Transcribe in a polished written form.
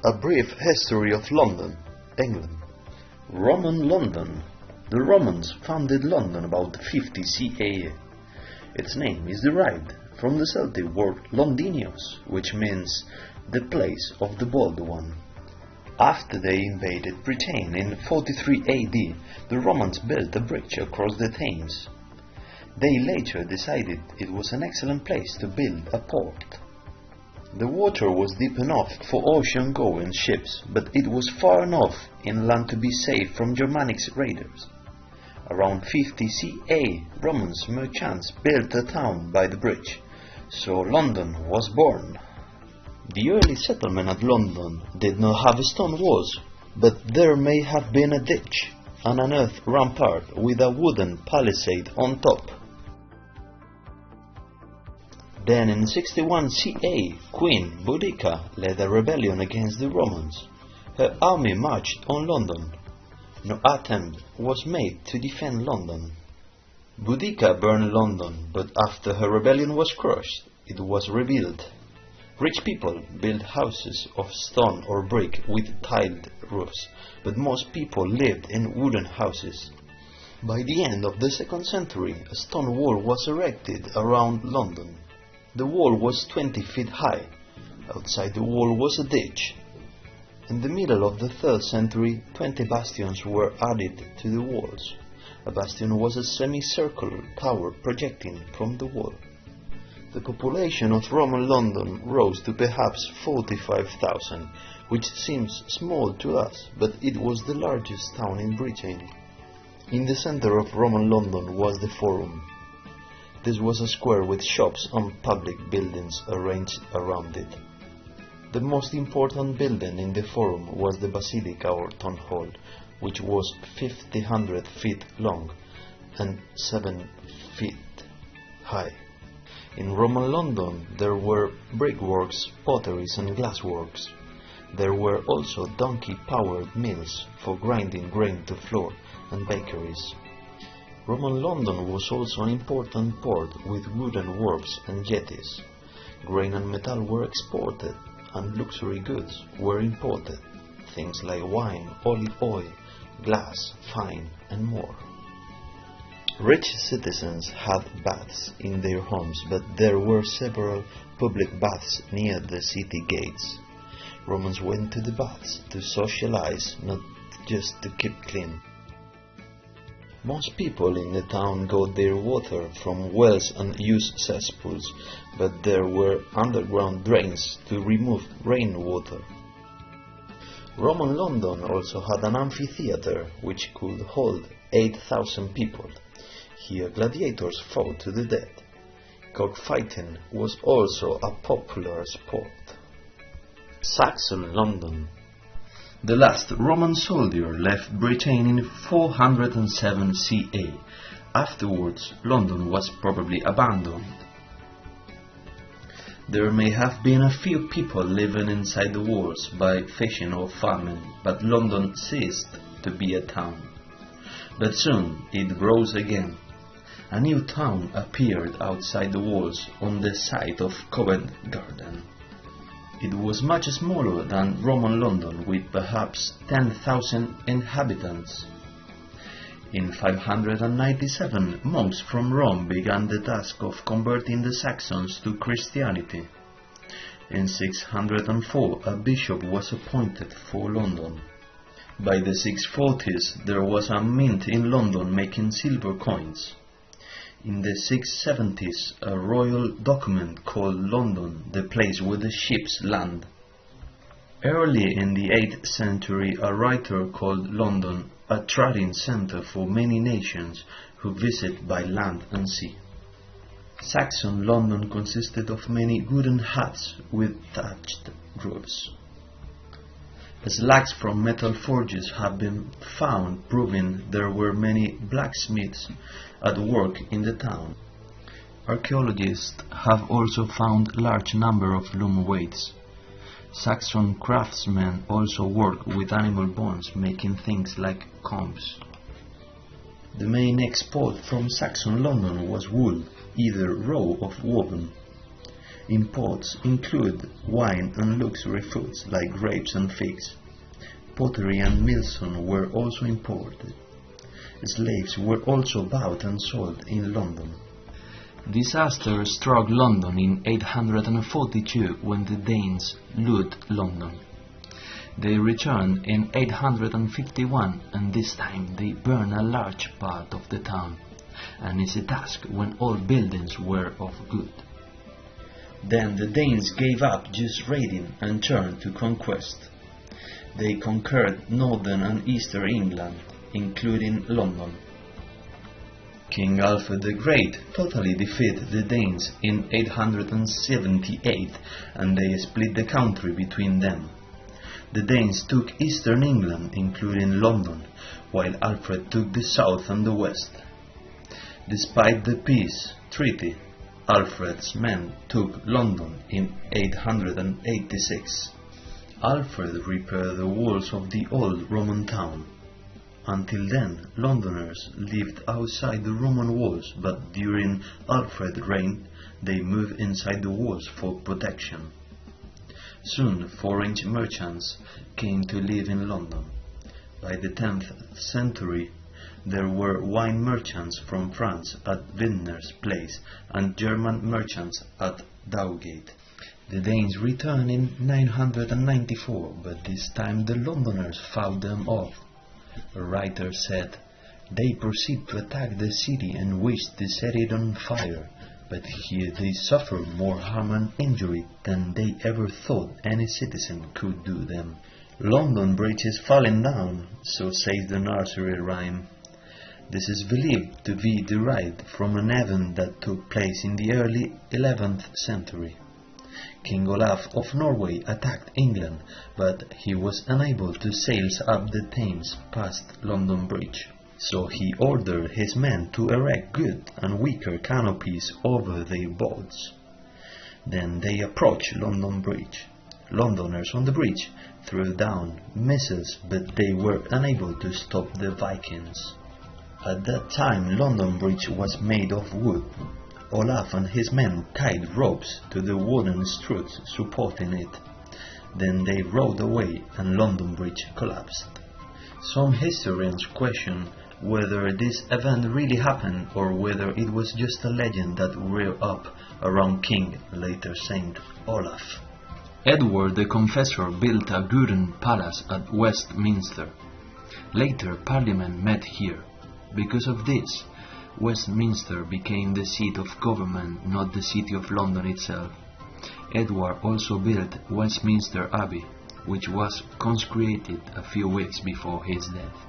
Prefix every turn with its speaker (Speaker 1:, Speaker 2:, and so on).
Speaker 1: A brief history of London, England. Roman London. The Romans founded London about 50 CE. Its name is derived from the Celtic word Londinius, which means the place of the bold one. After they invaded Britain in 43 AD, the Romans built a bridge across the Thames. They later decided it was an excellent place to build a port. The water was deep enough for ocean-going ships, but it was far enough inland to be safe from Germanic raiders. Around 50 CE, Romans merchants built a town by the bridge, so London was born. The early settlement at London did not have stone walls, but there may have been a ditch and an earth rampart with a wooden palisade on top. Then in 61 CE, Queen Boudica led a rebellion against the Romans. Her army marched on London. No attempt was made to defend London. Boudica burned London, but after her rebellion was crushed, it was rebuilt. Rich people built houses of stone or brick with tiled roofs, but most people lived in wooden houses. By the end of the 2nd century, a stone wall was erected around London. The wall was 20 feet high. Outside the wall was a ditch. In the middle of the 3rd century, 20 bastions were added to the walls. A bastion was a semicircular tower projecting from the wall. The population of Roman London rose to perhaps 45,000, which seems small to us, but it was the largest town in Britain. In the center of Roman London was the Forum. This was a square with shops and public buildings arranged around it. The most important building in the Forum was the Basilica or Town Hall, which was 1,500 feet long and 7 feet high. In Roman London there were brickworks, potteries and glassworks. There were also donkey-powered mills for grinding grain to flour and bakeries. Roman London was also an important port with wooden wharves and jetties. Grain and metal were exported, and luxury goods were imported, things like wine, olive oil, glass, fine, and more. Rich citizens had baths in their homes, but there were several public baths near the city gates. Romans went to the baths to socialize, not just to keep clean. Most people in the town got their water from wells and used cesspools, but there were underground drains to remove rainwater. Roman London also had an amphitheatre which could hold 8,000 people. Here gladiators fought to the death. Cockfighting was also a popular sport. Saxon London. The last Roman soldier left Britain in 407 CE. Afterwards, London was probably abandoned. There may have been a few people living inside the walls by fishing or farming, but London ceased to be a town. But soon it rose again. A new town appeared outside the walls on the site of Covent Garden. It was much smaller than Roman London, with perhaps 10,000 inhabitants. In 597, monks from Rome began the task of converting the Saxons to Christianity. In 604, a bishop was appointed for London. By the 640s, there was a mint in London making silver coins. In the 670s, a royal document called London, the place where the ships land. Early in the 8th century, a writer called London a trading center for many nations who visit by land and sea. Saxon London consisted of many wooden huts with thatched roofs. Slags from metal forges have been found, proving there were many blacksmiths at work in the town. Archaeologists have also found a large number of loom weights. Saxon craftsmen also worked with animal bones, making things like combs. The main export from Saxon London was wool, either raw or woven. Imports include wine and luxury foods like grapes and figs. Pottery and millstone were also imported. Slaves were also bought and sold in London. Disaster struck London in 842 when the Danes looted London. They returned in 851 and this time they burned a large part of the town, an easy task when all buildings were of wood. Then the Danes gave up just raiding and turned to conquest. They conquered northern and eastern England, including London. King Alfred the Great totally defeated the Danes in 878 and they split the country between them. The Danes took eastern England, including London, while Alfred took the south and the west. Despite the peace treaty, Alfred's men took London in 886. Alfred repaired the walls of the old Roman town. Until then, Londoners lived outside the Roman walls, but during Alfred's reign, they moved inside the walls for protection. Soon, foreign merchants came to live in London. By the 10th century, there were wine merchants from France at Vintner's Place and German merchants at Dowgate. The Danes returned in 994, but this time the Londoners fought them off. A writer said, "They proceeded to attack the city and wished to set it on fire, but here they suffered more harm and injury than they ever thought any citizen could do them." London Bridge is falling down, so says the nursery rhyme. This is believed to be derived from an event that took place in the early 11th century. King Olaf of Norway attacked England, but he was unable to sail up the Thames past London Bridge. So he ordered his men to erect good and weaker canopies over their boats. Then they approached London Bridge. Londoners on the bridge threw down missiles, but they were unable to stop the Vikings. At that time, London Bridge was made of wood. Olaf and his men tied ropes to the wooden struts supporting it. Then they rowed away and London Bridge collapsed. Some historians question whether this event really happened or whether it was just a legend that grew up around King, later Saint Olaf. Edward the Confessor built a wooden palace at Westminster. Later Parliament met here. Because of this, Westminster became the seat of government, not the city of London itself. Edward also built Westminster Abbey, which was consecrated a few weeks before his death.